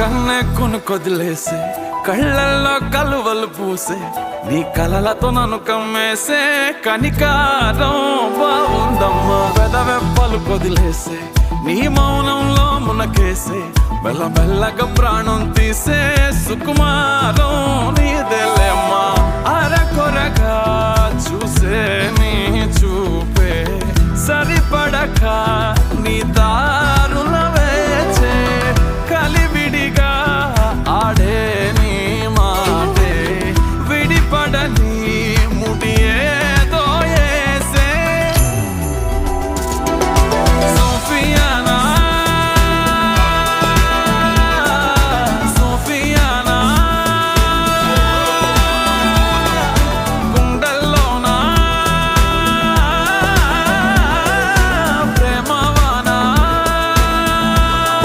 కన్నే కొదిలేసే కళ్ళల్లో కలువలు పూసే నీ కలలతో నన్ను కమ్మేసే కనికారం బాగుందమ్మా పెదవెప్పలు కొదిలేసే నీ మౌనంలో మునకేసే మెల్లమెల్లగా ప్రాణం తీసే సుకుమారం నీదేలేమ్మా అరకొరగా చూసే నీ చూపే సరిపడక నీ